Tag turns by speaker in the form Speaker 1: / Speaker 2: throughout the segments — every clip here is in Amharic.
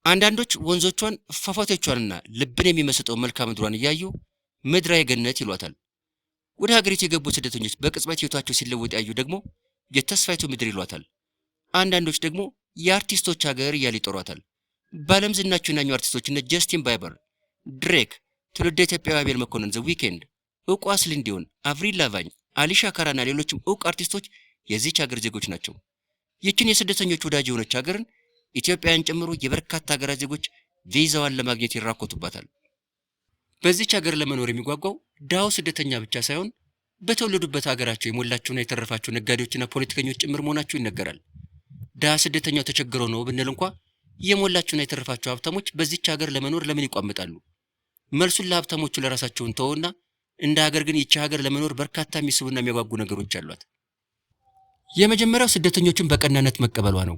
Speaker 1: አንዳንዶች ወንዞቿን ፏፏቴዎቿንና ልብን የሚመስጠው መልክዓ ምድሯን እያዩ ምድራዊ ገነት ይሏታል። ወደ ሀገሪቱ የገቡ ስደተኞች በቅጽበት ሕይወታቸው ሲለወጥ ያዩ ደግሞ የተስፋይቱ ምድር ይሏታል። አንዳንዶች ደግሞ የአርቲስቶች ሀገር እያሉ ይጠሯታል። በዓለም ዝናቸው የናኙ አርቲስቶች እነ ጀስቲን ባይበር፣ ድሬክ፣ ትውልደ ኢትዮጵያዊ አቤል መኮንን፣ ዘ ዊኬንድ፣ እውቋ ሴሊን ዲዮን፣ አቭሪል ላቫኝ፣ አሊሻ ካራና ሌሎችም እውቅ አርቲስቶች የዚች ሀገር ዜጎች ናቸው። ይችን የስደተኞች ወዳጅ የሆነች ሀገርን ኢትዮጵያን ጨምሮ የበርካታ ሀገራት ዜጎች ቪዛዋን ለማግኘት ይራኮቱባታል። በዚች ሀገር ለመኖር የሚጓጓው ድሃው ስደተኛ ብቻ ሳይሆን በተወለዱበት ሀገራቸው የሞላቸውና የተረፋቸው ነጋዴዎችና ፖለቲከኞች ጭምር መሆናቸው ይነገራል። ድሃ ስደተኛው ተቸግረው ነው ብንል እንኳ የሞላቸውና የተረፋቸው ሀብታሞች በዚች ሀገር ለመኖር ለምን ይቋምጣሉ? መልሱን ለሀብታሞቹ ለራሳቸውን ተወውና እንደ ሀገር ግን ይቺ ሀገር ለመኖር በርካታ የሚስቡና የሚያጓጉ ነገሮች አሏት። የመጀመሪያው ስደተኞችን በቀናነት መቀበሏ ነው።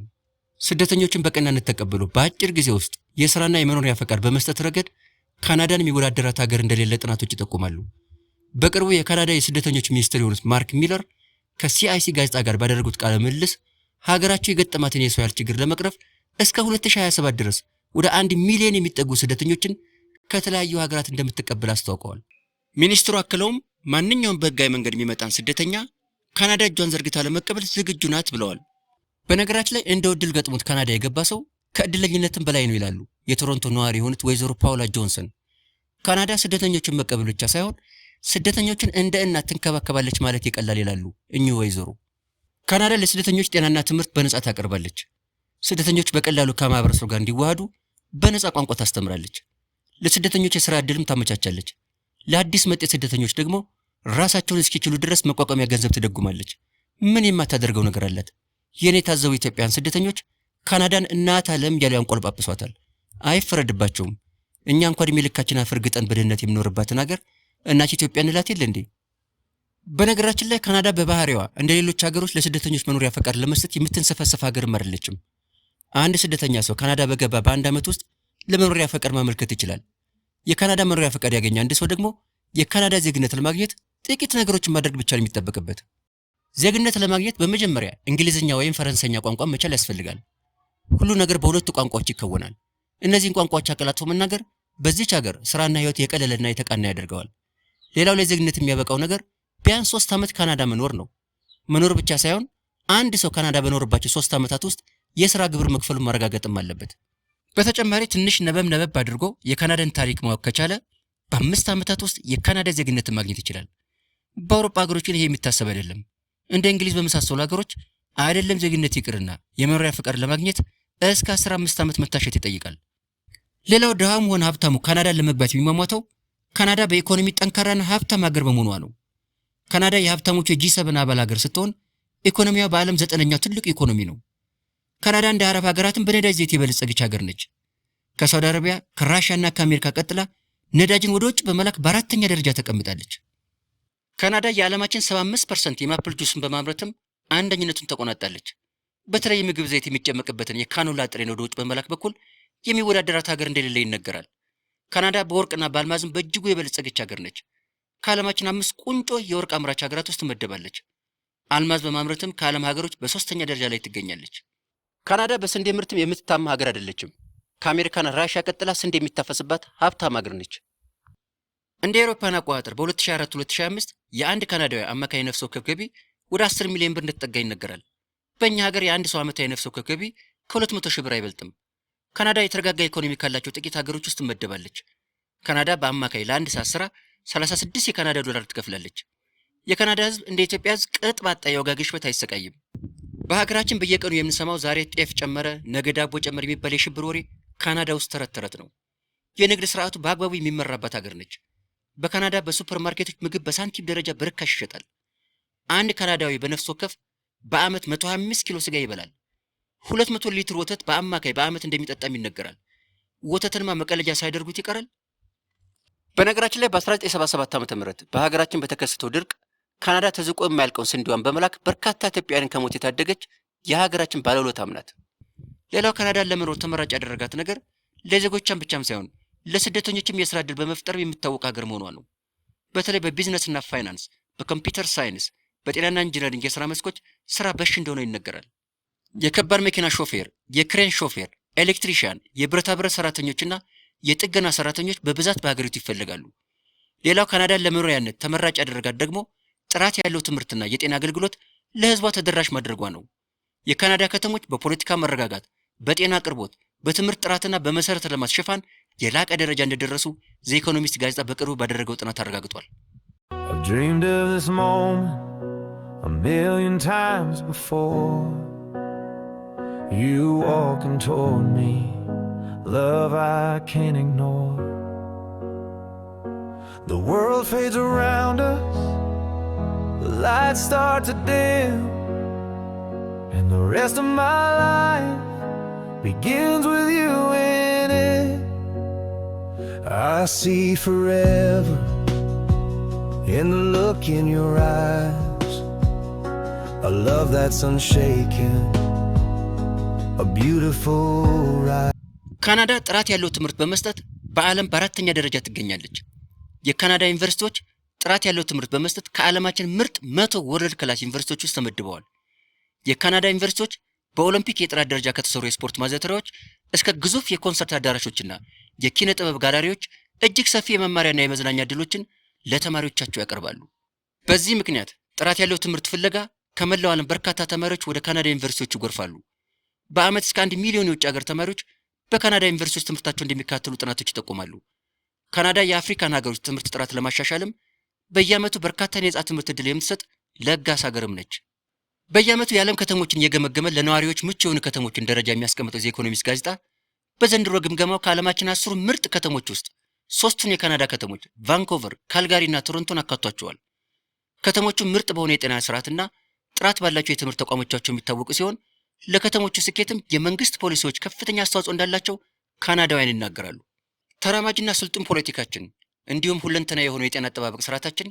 Speaker 1: ስደተኞችን በቀናነት ተቀብሎ በአጭር ጊዜ ውስጥ የሥራና የመኖሪያ ፈቃድ በመስጠት ረገድ ካናዳን የሚወዳደራት ሀገር እንደሌለ ጥናቶች ይጠቁማሉ። በቅርቡ የካናዳ የስደተኞች ሚኒስትር የሆኑት ማርክ ሚለር ከሲአይሲ ጋዜጣ ጋር ባደረጉት ቃለ ምልልስ ሀገራቸው የገጠማትን የሰው ኃይል ችግር ለመቅረፍ እስከ 2027 ድረስ ወደ 1 ሚሊዮን የሚጠጉ ስደተኞችን ከተለያዩ ሀገራት እንደምትቀበል አስታውቀዋል። ሚኒስትሩ አክለውም ማንኛውም በህጋዊ መንገድ የሚመጣን ስደተኛ ካናዳ እጇን ዘርግታ ለመቀበል ዝግጁ ናት ብለዋል። በነገራችን ላይ እንደ ዕድል ገጥሞት ካናዳ የገባ ሰው ከዕድለኝነትም በላይ ነው ይላሉ የቶሮንቶ ነዋሪ የሆኑት ወይዘሮ ፓውላ ጆንሰን። ካናዳ ስደተኞችን መቀበል ብቻ ሳይሆን ስደተኞችን እንደ እናት ትንከባከባለች ማለት ይቀላል ይላሉ እኚሁ ወይዘሮ። ካናዳ ለስደተኞች ጤናና ትምህርት በነጻ ታቀርባለች። ስደተኞች በቀላሉ ከማህበረሰቡ ጋር እንዲዋሃዱ በነጻ ቋንቋ ታስተምራለች። ለስደተኞች የሥራ ዕድልም ታመቻቻለች። ለአዲስ መጤ ስደተኞች ደግሞ ራሳቸውን እስኪችሉ ድረስ መቋቋሚያ ገንዘብ ትደጉማለች። ምን የማታደርገው ነገር አላት? የኔ የታዘቡ ኢትዮጵያውያን ስደተኞች ካናዳን እናት ዓለም እያሉ ያንቆለጳጵሷታል። አይፈረድባቸውም። እኛ እንኳን ዕድሜ ልካችንን አፍርግጠን በድህነት የምኖርባትን ሀገር እናት ኢትዮጵያ እንላት የለ እንዴ? በነገራችን ላይ ካናዳ በባህሪዋ እንደ ሌሎች ሀገሮች ለስደተኞች መኖሪያ ፈቃድ ለመስጠት የምትንሰፈሰፍ ሀገርም አይደለችም። አንድ ስደተኛ ሰው ካናዳ በገባ በአንድ ዓመት ውስጥ ለመኖሪያ ፈቃድ ማመልከት ይችላል። የካናዳ መኖሪያ ፈቃድ ያገኘ አንድ ሰው ደግሞ የካናዳ ዜግነት ለማግኘት ጥቂት ነገሮችን ማድረግ ብቻ ነው የሚጠበቅበት። ዜግነት ለማግኘት በመጀመሪያ እንግሊዝኛ ወይም ፈረንሳይኛ ቋንቋ መቻል ያስፈልጋል። ሁሉ ነገር በሁለቱ ቋንቋዎች ይከወናል። እነዚህን ቋንቋዎች አቀላጥፎ መናገር በዚች ሀገር ስራና ህይወት የቀለለና የተቃና ያደርገዋል። ሌላው ለዜግነት የሚያበቃው ነገር ቢያንስ 3 ዓመት ካናዳ መኖር ነው። መኖር ብቻ ሳይሆን አንድ ሰው ካናዳ በኖርባቸው 3 ዓመታት ውስጥ የሥራ ግብር መክፈሉን ማረጋገጥም አለበት። በተጨማሪ ትንሽ ነበብ አድርጎ የካናዳን ታሪክ ማወቅ ከቻለ በ5 ዓመታት ውስጥ የካናዳ ዜግነትን ማግኘት ይችላል። በአውሮፓ ሀገሮች ግን ይሄ የሚታሰብ አይደለም። እንደ እንግሊዝ በመሳሰሉ ሀገሮች አይደለም ዜግነት ይቅርና የመኖሪያ ፈቃድ ለማግኘት እስከ 15 ዓመት መታሸት ይጠይቃል። ሌላው ድሃም ሆነ ሀብታሙ ካናዳን ለመግባት የሚሟሟተው ካናዳ በኢኮኖሚ ጠንካራና ሀብታም ሀገር በመሆኗ ነው። ካናዳ የሀብታሞቹ የጂ7 አባል ሀገር ስትሆን ኢኮኖሚዋ በዓለም 9ኛው ትልቅ ኢኮኖሚ ነው። ካናዳ እንደ አረብ ሀገራትን በነዳጅ ዘይት የበለጸገች ሀገር ነች። ከሳውዲ አረቢያ፣ ከራሽያና ከአሜሪካ ቀጥላ ነዳጅን ወደ ውጭ በመላክ በአራተኛ ደረጃ ተቀምጣለች። ካናዳ የዓለማችን 75% የማፕል ጁስን በማምረትም አንደኝነቱን ተቆናጣለች። በተለይ ምግብ ዘይት የሚጨመቅበትን የካኖላ ጥሬን ወደ ውጭ በመላክ በኩል የሚወዳደራት ሀገር እንደሌለ ይነገራል። ካናዳ በወርቅና በአልማዝም በእጅጉ የበለጸገች ሀገር ነች። ከዓለማችን 5 ቁንጮ የወርቅ አምራች ሀገራት ውስጥ ትመደባለች። አልማዝ በማምረትም ከዓለም ሀገሮች በ3ኛ ደረጃ ላይ ትገኛለች። ካናዳ በስንዴ ምርትም የምትታማ ሀገር አይደለችም። ከአሜሪካና ራሽያ ቀጥላ ስንዴ የሚታፈስባት ሀብታም ሀገር ነች። እንደ አውሮፓውያን አቆጣጠር በ2024-2025 የአንድ ካናዳዊ አማካይ ነፍስ ወከፍ ገቢ ወደ 10 ሚሊዮን ብር እንደተጠጋ ይነገራል። በእኛ ሀገር የአንድ ሰው ዓመታዊ ነፍስ ወከፍ ገቢ ከ200 ሺህ ብር አይበልጥም። ካናዳ የተረጋጋ ኢኮኖሚ ካላቸው ጥቂት ሀገሮች ውስጥ ትመደባለች። ካናዳ በአማካይ ለአንድ ሰዓት ስራ 36 የካናዳ ዶላር ትከፍላለች። የካናዳ ሕዝብ እንደ ኢትዮጵያ ሕዝብ ቅጥ ባጣ የዋጋ ግሽበት አይሰቃይም። በሀገራችን በየቀኑ የምንሰማው ዛሬ ጤፍ ጨመረ፣ ነገ ዳቦ ጨመረ የሚባል የሽብር ወሬ ካናዳ ውስጥ ተረት ተረት ነው። የንግድ ስርዓቱ በአግባቡ የሚመራባት ሀገር ነች። በካናዳ በሱፐር ማርኬቶች ምግብ በሳንቲም ደረጃ በርካሽ ይሸጣል። አንድ ካናዳዊ በነፍስ ወከፍ በዓመት 125 ኪሎ ስጋ ይበላል። 200 ሊትር ወተት በአማካይ በዓመት እንደሚጠጣም ይነገራል። ወተትንማ መቀለጃ ሳይደርጉት ይቀራል። በነገራችን ላይ በ1977 ዓ.ም በሀገራችን በተከሰተው ድርቅ ካናዳ ተዝቆ የማያልቀውን ስንዴዋን በመላክ በርካታ ኢትዮጵያውያንን ከሞት የታደገች የሀገራችን ባለውለታም ናት። ሌላው ካናዳን ለመኖር ተመራጭ ያደረጋት ነገር ለዜጎቿም ብቻም ሳይሆን ለስደተኞችም የሥራ ዕድል በመፍጠር የሚታወቅ ሀገር መሆኗ ነው። በተለይ በቢዝነስና ፋይናንስ፣ በኮምፒውተር ሳይንስ፣ በጤናና ኢንጂነሪንግ የሥራ መስኮች ሥራ በሽ እንደሆነ ይነገራል። የከባድ መኪና ሾፌር፣ የክሬን ሾፌር፣ ኤሌክትሪሻን፣ የብረታ ብረት ሰራተኞችና የጥገና ሰራተኞች በብዛት በሀገሪቱ ይፈልጋሉ። ሌላው ካናዳን ለመኖሪያነት ተመራጭ ያደረጋት ደግሞ ጥራት ያለው ትምህርትና የጤና አገልግሎት ለህዝቧ ተደራሽ ማድረጓ ነው። የካናዳ ከተሞች በፖለቲካ መረጋጋት፣ በጤና አቅርቦት፣ በትምህርት ጥራትና በመሰረተ ልማት ሽፋን የላቀ ደረጃ እንደደረሱ ዘ ኢኮኖሚስት ጋዜጣ በቅርቡ ባደረገው ጥናት አረጋግጧል።
Speaker 2: I've dreamed of this moment a million times before. You walking toward me, love I can't ignore. The world fades around us, the lights start to dim, and the rest of my life begins with you in it. I see forever in the look in your eyes, a love that's unshaken, a beautiful ride.
Speaker 1: ካናዳ ጥራት ያለው ትምህርት በመስጠት በዓለም በአራተኛ ደረጃ ትገኛለች። የካናዳ ዩኒቨርሲቲዎች ጥራት ያለው ትምህርት በመስጠት ከዓለማችን ምርጥ 100 ወርልድ ክላስ ዩኒቨርሲቲዎች ውስጥ ተመድበዋል። የካናዳ ዩኒቨርሲቲዎች በኦሎምፒክ የጥራት ደረጃ ከተሰሩ የስፖርት ማዘውተሪያዎች እስከ ግዙፍ የኮንሰርት አዳራሾችና የኪነ ጥበብ ጋለሪዎች እጅግ ሰፊ የመማሪያና የመዝናኛ ዕድሎችን ለተማሪዎቻቸው ያቀርባሉ። በዚህ ምክንያት ጥራት ያለው ትምህርት ፍለጋ ከመላው ዓለም በርካታ ተማሪዎች ወደ ካናዳ ዩኒቨርሲቲዎች ይጎርፋሉ። በዓመት እስከ 1 ሚሊዮን የውጭ ሀገር ተማሪዎች በካናዳ ዩኒቨርሲቲዎች ትምህርታቸውን እንደሚከታተሉ ጥናቶች ይጠቁማሉ። ካናዳ የአፍሪካን ሀገሮች ትምህርት ጥራት ለማሻሻልም በየዓመቱ በርካታ የነጻ ትምህርት ዕድል የምትሰጥ ለጋስ ሀገርም ነች። በየዓመቱ የዓለም ከተሞችን እየገመገመ ለነዋሪዎች ምቹ የሆኑ ከተሞችን ደረጃ የሚያስቀምጠው ዘ ኢኮኖሚስት ጋዜጣ በዘንድሮ ግምገማው ከዓለማችን 10 ምርጥ ከተሞች ውስጥ 3ቱን የካናዳ ከተሞች ቫንኮቨር፣ ካልጋሪና ቶሮንቶን አካቷቸዋል። ከተሞቹ ምርጥ በሆነ የጤና ስርዓትና ጥራት ባላቸው የትምህርት ተቋሞቻቸው የሚታወቁ ሲሆን ለከተሞቹ ስኬትም የመንግስት ፖሊሲዎች ከፍተኛ አስተዋጽኦ እንዳላቸው ካናዳውያን ይናገራሉ። ተራማጅና ስልጡን ፖለቲካችን እንዲሁም ሁለንተና የሆነው የጤና አጠባበቅ ስርዓታችን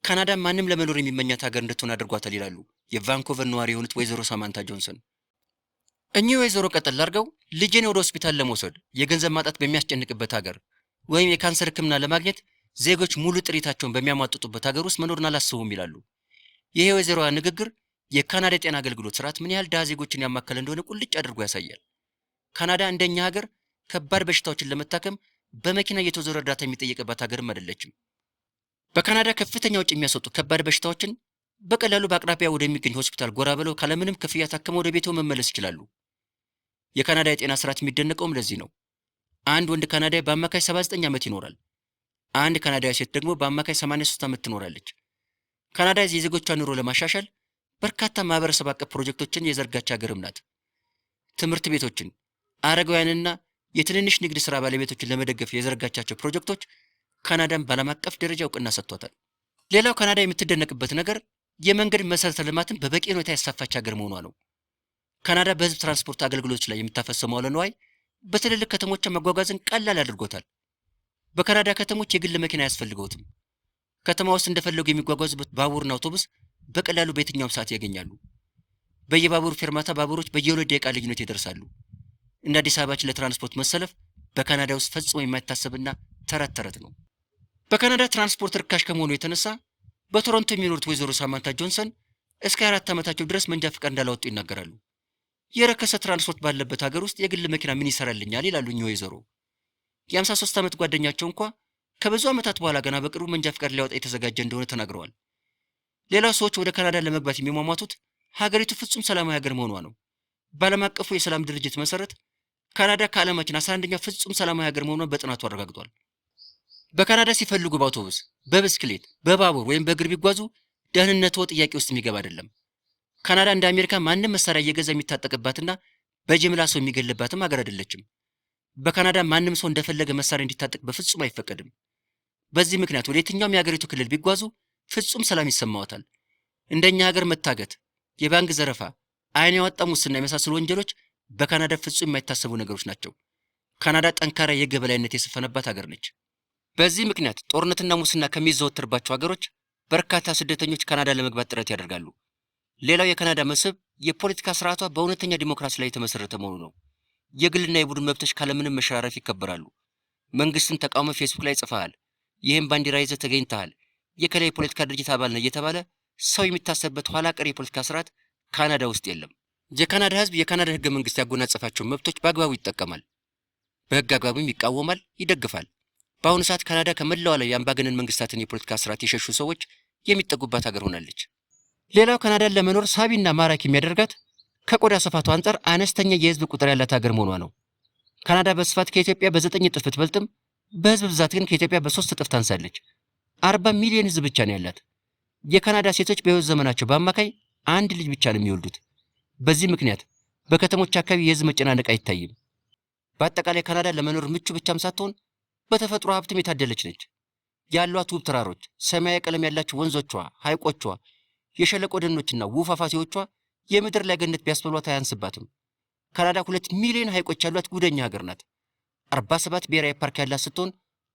Speaker 1: ካናዳ ማንም ለመኖር የሚመኛት ሀገር እንድትሆን አድርጓታል ይላሉ የቫንኮቨር ነዋሪ የሆኑት ወይዘሮ ሳማንታ ጆንሰን። እኚህ ወይዘሮ ቀጠል አድርገው ልጄን ወደ ሆስፒታል ለመውሰድ የገንዘብ ማጣት በሚያስጨንቅበት ሀገር ወይም የካንሰር ሕክምና ለማግኘት ዜጎች ሙሉ ጥሪታቸውን በሚያሟጥጡበት ሀገር ውስጥ መኖርን አላስቡም ይላሉ። ይሄ ወይዘሮዋ ንግግር የካናዳ የጤና አገልግሎት ስርዓት ምን ያህል ድሃ ዜጎችን ያማከለ እንደሆነ ቁልጭ አድርጎ ያሳያል። ካናዳ እንደኛ ሀገር ከባድ በሽታዎችን ለመታከም በመኪና እየተዞረ እርዳታ የሚጠየቅባት ሀገርም አይደለችም። በካናዳ ከፍተኛ ወጪ የሚያስወጡ ከባድ በሽታዎችን በቀላሉ በአቅራቢያ ወደሚገኝ ሆስፒታል ጎራ ብለው ካለምንም ክፍያ ታክመው ወደ ቤተው መመለስ ይችላሉ። የካናዳ የጤና ስርዓት የሚደነቀውም ለዚህ ነው። አንድ ወንድ ካናዳዊ በአማካይ 79 ዓመት ይኖራል። አንድ ካናዳዊ ሴት ደግሞ በአማካይ 83 ዓመት ትኖራለች። ካናዳ የዜጎቿን ኑሮ ለማሻሻል በርካታ ማህበረሰብ አቀፍ ፕሮጀክቶችን የዘርጋች ሀገርም ናት። ትምህርት ቤቶችን፣ አረጋውያንና የትንንሽ ንግድ ስራ ባለቤቶችን ለመደገፍ የዘረጋቻቸው ፕሮጀክቶች ካናዳን በዓለም አቀፍ ደረጃ እውቅና ሰጥቷታል። ሌላው ካናዳ የምትደነቅበት ነገር የመንገድ መሰረተ ልማትን በበቂ ሁኔታ ያሳፋች ሀገር መሆኗ ነው። ካናዳ በህዝብ ትራንስፖርት አገልግሎቶች ላይ የምታፈሰው መዋዕለ ንዋይ በትልልቅ ከተሞች መጓጓዝን ቀላል አድርጎታል። በካናዳ ከተሞች የግል መኪና አያስፈልገውትም። ከተማ ውስጥ እንደፈለጉ የሚጓጓዙበት ባቡርና አውቶቡስ በቀላሉ በየትኛውም ሰዓት ያገኛሉ። በየባቡር ፌርማታ ባቡሮች በየ2 ደቂቃ ልዩነት ይደርሳሉ። እንደ አዲስ አበባችን ለትራንስፖርት መሰለፍ በካናዳ ውስጥ ፈጽሞ የማይታሰብና ተረት ተረት ነው። በካናዳ ትራንስፖርት ርካሽ ከመሆኑ የተነሳ በቶሮንቶ የሚኖሩት ወይዘሮ ሳማንታ ጆንሰን እስከ 4 ዓመታቸው ድረስ መንጃ ፈቃድ እንዳላወጡ ይናገራሉ። የረከሰ ትራንስፖርት ባለበት ሀገር ውስጥ የግል መኪና ምን ይሰራልኛል ይላሉ እኚህ ወይዘሮ። የ53 ዓመት ጓደኛቸው እንኳ ከብዙ ዓመታት በኋላ ገና በቅርቡ መንጃ ፈቃድ ሊያወጣ የተዘጋጀ እንደሆነ ተናግረዋል። ሌላው ሰዎች ወደ ካናዳ ለመግባት የሚሟሟቱት ሀገሪቱ ፍጹም ሰላማዊ ሀገር መሆኗ ነው። በዓለም አቀፉ የሰላም ድርጅት መሰረት ካናዳ ከዓለማችን 11ኛው ፍጹም ሰላማዊ ሀገር መሆኗን በጥናቱ አረጋግጧል። በካናዳ ሲፈልጉ በአውቶቡስ፣ በብስክሌት፣ በባቡር ወይም በእግር ቢጓዙ ደህንነትዎ ጥያቄ ውስጥ የሚገባ አይደለም። ካናዳ እንደ አሜሪካ ማንም መሳሪያ እየገዛ የሚታጠቅባትና በጅምላ ሰው የሚገልባትም ሀገር አይደለችም። በካናዳ ማንም ሰው እንደፈለገ መሳሪያ እንዲታጠቅ በፍጹም አይፈቀድም። በዚህ ምክንያት ወደ የትኛውም የሀገሪቱ ክልል ቢጓዙ ፍጹም ሰላም ይሰማዎታል። እንደኛ ሀገር መታገት፣ የባንክ ዘረፋ፣ አይን ያወጣ ሙስና የመሳሰሉ ወንጀሎች በካናዳ ፍጹም የማይታሰቡ ነገሮች ናቸው። ካናዳ ጠንካራ የሕግ የበላይነት የሰፈነባት ሀገር ነች። በዚህ ምክንያት ጦርነትና ሙስና ከሚዘወትርባቸው ሀገሮች በርካታ ስደተኞች ካናዳ ለመግባት ጥረት ያደርጋሉ። ሌላው የካናዳ መስህብ የፖለቲካ ስርዓቷ በእውነተኛ ዲሞክራሲ ላይ የተመሰረተ መሆኑ ነው። የግልና የቡድን መብቶች ካለምንም መሸራረፍ ይከበራሉ። መንግስትን ተቃውሞ ፌስቡክ ላይ ጽፈሃል፣ ይህም ባንዲራ ይዘህ ተገኝተሃል፣ የከላይ የፖለቲካ ድርጅት አባል ነህ እየተባለ ሰው የሚታሰርበት ኋላ ቀር የፖለቲካ ስርዓት ካናዳ ውስጥ የለም። የካናዳ ህዝብ የካናዳ ህገ መንግስት ያጎናጸፋቸው መብቶች በአግባቡ ይጠቀማል። በህግ አግባቡም ይቃወማል፣ ይደግፋል። በአሁኑ ሰዓት ካናዳ ከመላው ዓለም የአምባገነን መንግስታትን የፖለቲካ ስርዓት የሸሹ ሰዎች የሚጠጉባት ሀገር ሆናለች። ሌላው ካናዳን ለመኖር ሳቢና ማራኪ የሚያደርጋት ከቆዳ ስፋቱ አንጻር አነስተኛ የህዝብ ቁጥር ያላት ሀገር መሆኗ ነው። ካናዳ በስፋት ከኢትዮጵያ በ9 እጥፍ ብትበልጥም በህዝብ ብዛት ግን ከኢትዮጵያ በ3 እጥፍ ታንሳለች። 40 ሚሊዮን ህዝብ ብቻ ነው ያላት። የካናዳ ሴቶች በህይወት ዘመናቸው በአማካይ አንድ ልጅ ብቻ ነው የሚወልዱት። በዚህ ምክንያት በከተሞች አካባቢ የህዝብ መጨናነቅ አይታይም። በአጠቃላይ ካናዳ ለመኖር ምቹ ብቻም ሳትሆን በተፈጥሮ ሀብትም የታደለች ነች። ያሏት ውብ ተራሮች፣ ሰማያዊ ቀለም ያላቸው ወንዞቿ፣ ሐይቆቿ፣ የሸለቆ ደኖችና ውብ ፏፏቴዎቿ የምድር ላይ ገነት ቢያስበሏት አያንስባትም። ካናዳ 2 ሚሊዮን ሐይቆች ያሏት ጉደኛ ሀገር ናት። 47 ብሔራዊ ፓርክ ያላት ስትሆን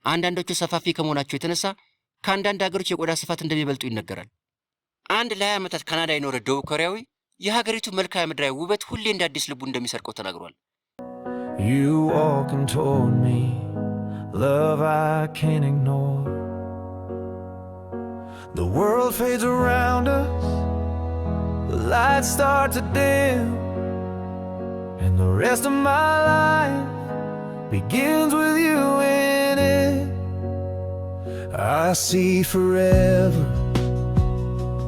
Speaker 1: አንዳንዶቹ ሰፋፊ ከመሆናቸው የተነሳ ከአንዳንድ ሀገሮች የቆዳ ስፋት እንደሚበልጡ ይነገራል። አንድ ለ20 ዓመታት ካናዳ የኖረ ደቡብ ኮሪያዊ የሀገሪቱ መልክዓ ምድራዊ ውበት ሁሌ እንደ አዲስ ልቡ እንደሚሰርቀው ተናግሯል።
Speaker 2: You walk and told me love I can't ignore. The world fades around us, the lights start to dim, and the rest of my life begins with you in it. I see forever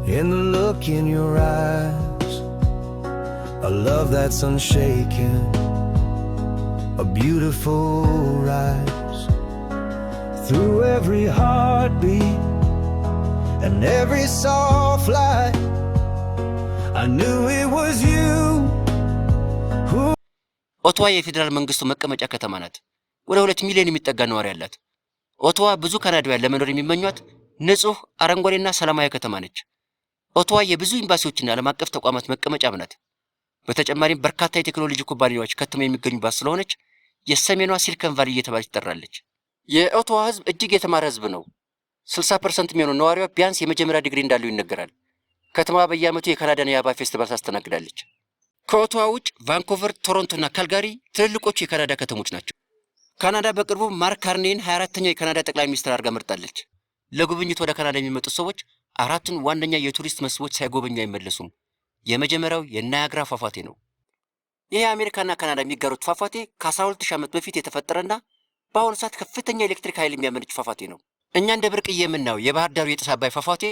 Speaker 2: in the look in your eyes, a love that's unshaken, a beautiful rise. Through every heartbeat and every soft light, I knew it was you who...
Speaker 1: ኦቶዋ የፌዴራል መንግስቱ መቀመጫ ከተማ ናት። ወደ 2 ሚሊዮን የሚጠጋ ነዋሪ ያላት ኦቶዋ ብዙ ካናዳውያን ለመኖር የሚመኟት ንጹህ፣ አረንጓዴና ሰላማዊ ከተማ ነች። ኦቶዋ የብዙ ኤምባሲዎችና ዓለም አቀፍ ተቋማት መቀመጫም ናት። በተጨማሪም በርካታ የቴክኖሎጂ ኩባንያዎች ከተማ የሚገኙባት ስለሆነች የሰሜኗ ሲሊከን ቫሊ እየተባለች ትጠራለች። የኦቶዋ ህዝብ እጅግ የተማረ ህዝብ ነው። 60% የሚሆኑ ነዋሪዋ ቢያንስ የመጀመሪያ ዲግሪ እንዳለው ይነገራል። ከተማዋ በየዓመቱ የካናዳን የአበባ ፌስቲቫል ታስተናግዳለች። ከኦቶዋ ውጭ ቫንኮቨር፣ ቶሮንቶና ካልጋሪ ትልልቆቹ የካናዳ ከተሞች ናቸው። ካናዳ በቅርቡ ማርክ ካርኔይን 24ኛው የካናዳ ጠቅላይ ሚኒስትር አድርጋ መርጣለች። ለጉብኝት ወደ ካናዳ የሚመጡት ሰዎች 4ቱን ዋነኛ የቱሪስት መስህቦች ሳይጎበኙ አይመለሱም። የመጀመሪያው የናያግራ ፏፏቴ ነው። ይህ አሜሪካና ካናዳ የሚጋሩት ፏፏቴ ከ12000 ዓመት በፊት የተፈጠረና በአሁኑ ሰዓት ከፍተኛ ኤሌክትሪክ ኃይል የሚያመነጭ ፏፏቴ ነው። እኛ እንደ ብርቅዬ የምናየው የባህር ዳሩ የጢስ አባይ ፏፏቴ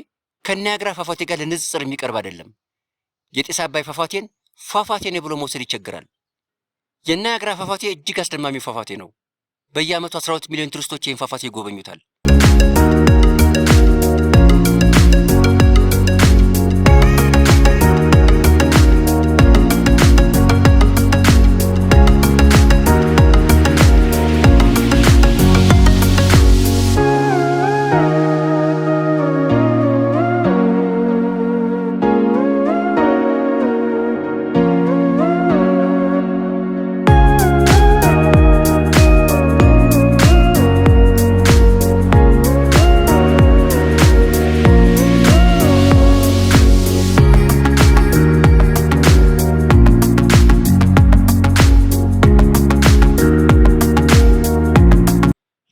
Speaker 1: ከናያግራ ፏፏቴ ጋር ለንጽጽር የሚቀርብ አይደለም። የጢስ አባይ ፏፏቴን ፏፏቴ ነው ብሎ መውሰድ ይቸግራል። የናያግራ ፏፏቴ እጅግ አስደማሚ ፏፏቴ ነው። በየዓመቱ 12 ሚሊዮን ቱሪስቶች ይህን ፏፏቴ ይጎበኙታል።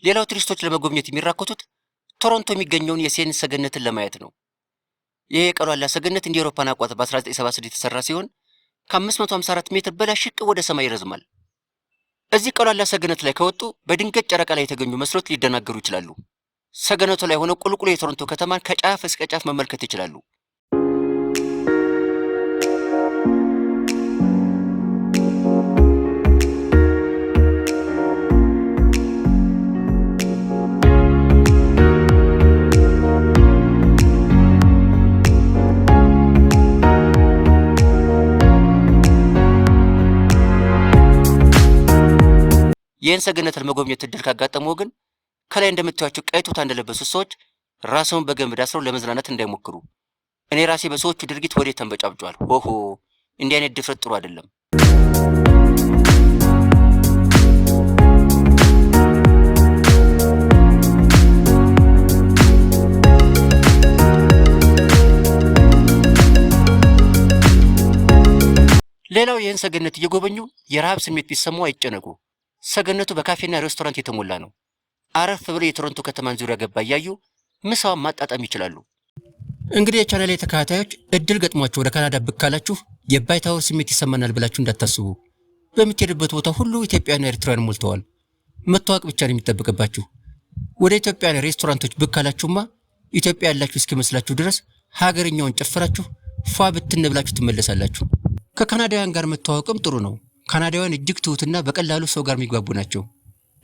Speaker 1: ሌላው ቱሪስቶች ለመጎብኘት የሚራኮቱት ቶሮንቶ የሚገኘውን የሴንት ሰገነትን ለማየት ነው። ይሄ የቀሏላ ሰገነት እንደ አውሮፓውያን አቆጣጠር በ1976 የተሰራ ሲሆን ከ554 ሜትር በላይ ሽቅ ወደ ሰማይ ይረዝማል። እዚህ ቀሏላ ሰገነት ላይ ከወጡ በድንገት ጨረቃ ላይ የተገኙ መስሎት ሊደናገሩ ይችላሉ። ሰገነቱ ላይ ሆነው ቁልቁል የቶሮንቶ ከተማን ከጫፍ እስከ ጫፍ መመልከት ይችላሉ። ይህን ሰገነት ለመጎብኘት እድል ካጋጠመው ግን ከላይ እንደምታዩቸው ቀይ ቱታ እንደለበሱት ሰዎች ራስዎን በገመድ አስረው ለመዝናናት እንዳይሞክሩ። እኔ ራሴ በሰዎቹ ድርጊት ወዴት ተንበጫብጫዋል። ሆሆ እንዲህ አይነት ድፍረት ጥሩ አይደለም። ሌላው ይህን ሰገነት እየጎበኙ የረሃብ ስሜት ቢሰማው አይጨነቁ። ሰገነቱ በካፌና ሬስቶራንት የተሞላ ነው። አረፍ ብለው የቶሮንቶ ከተማን ዙሪያ ገባ እያዩ ምሳውን ማጣጣም ይችላሉ። እንግዲህ የቻናሌ ተከታታዮች እድል ገጥሟችሁ ወደ ካናዳ ብቅ ካላችሁ የባይታወር ስሜት ይሰማናል ብላችሁ እንዳታስቡ። በምትሄዱበት ቦታ ሁሉ ኢትዮጵያውያንና ኤርትራውያን ሞልተዋል። መታወቅ ብቻ ነው የሚጠበቅባችሁ። ወደ ኢትዮጵያውያን ሬስቶራንቶች ብቅ ካላችሁማ ኢትዮጵያ ያላችሁ እስኪመስላችሁ ድረስ ሀገርኛውን ጨፍራችሁ ፏ ብትን ብላችሁ ትመለሳላችሁ። ከካናዳውያን ጋር መተዋወቅም ጥሩ ነው። ካናዳውያን እጅግ ትሁትና በቀላሉ ሰው ጋር የሚግባቡ ናቸው።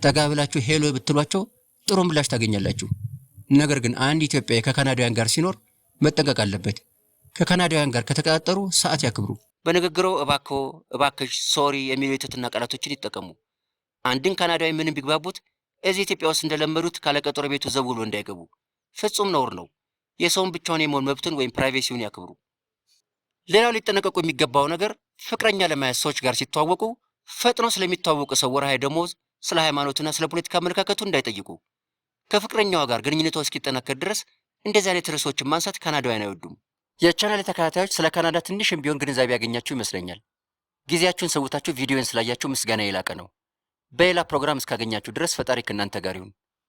Speaker 1: ጠጋ ብላችሁ ሄሎ ብትሏቸው ጥሩ ምላሽ ታገኛላችሁ። ነገር ግን አንድ ኢትዮጵያዊ ከካናዳውያን ጋር ሲኖር መጠንቀቅ አለበት። ከካናዳውያን ጋር ከተቀጣጠሩ ሰዓት ያክብሩ። በንግግሩ እባክዎ፣ እባክሽ፣ ሶሪ የሚሉ የትህትና ቃላቶችን ይጠቀሙ። አንድን ካናዳዊ ምንም ቢግባቡት እዚህ ኢትዮጵያ ውስጥ እንደለመዱት ካለቀጠሮ ቤቱ ዘው ብሎ እንዳይገቡ። ፍጹም ነውር ነው። የሰውን ብቻውን የመሆን መብቱን ወይም ፕራይቬሲውን ያክብሩ። ሌላው ሊጠነቀቁ የሚገባው ነገር ፍቅረኛ ለማየት ሰዎች ጋር ሲተዋወቁ ፈጥኖ ስለሚተዋወቁ ሰው ወርሃዊ ደሞዝ፣ ስለ ሃይማኖትና ስለ ፖለቲካ አመለካከቱ እንዳይጠይቁ። ከፍቅረኛዋ ጋር ግንኙነቷ እስኪጠናከር ድረስ እንደዚህ አይነት ርዕሶችን ማንሳት ካናዳውያን አይወዱም። የቻናሌ ተከታታዮች ስለ ካናዳ ትንሽም ቢሆን ግንዛቤ ያገኛችሁ ይመስለኛል። ጊዜያችሁን ሰውታችሁ ቪዲዮን ስላያችሁ ምስጋና የላቀ ነው። በሌላ ፕሮግራም እስካገኛችሁ ድረስ ፈጣሪ ከእናንተ ጋር ይሁን።